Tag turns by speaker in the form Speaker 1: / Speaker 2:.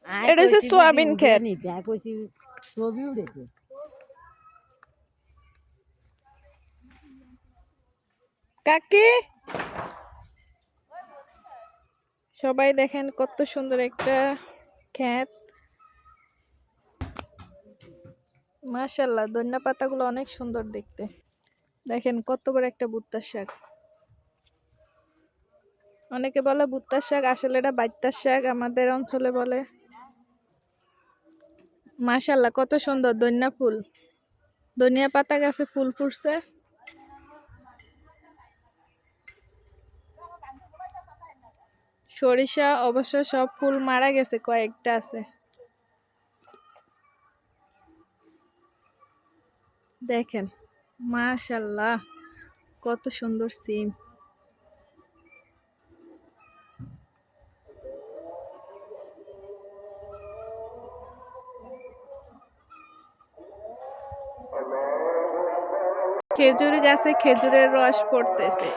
Speaker 1: এটা হচ্ছে সোয়াবিন ক্ষেত। কাকি সবাই দেখেন কত সুন্দর একটা ক্ষেত, মাশাআল্লাহ। ধনিয়া পাতাগুলো অনেক সুন্দর দেখতে। দেখেন কত বড় একটা ভুট্টার শাক। অনেকে বলে ভুট্টার শাক, আসলে এটা বাইত্তার শাক আমাদের অঞ্চলে বলে। মাশাআল্লাহ কত সুন্দর ধনিয়া ফুল, ধনিয়া পাতা গাছে ফুল ফুটছে। সরিষা অবশ্য সব ফুল মারা গেছে, কয়েকটা আছে। দেখেন মাশাআল্লাহ কত সুন্দর সিম। খেজুর গাছে খেজুরের রস পড়তেছে।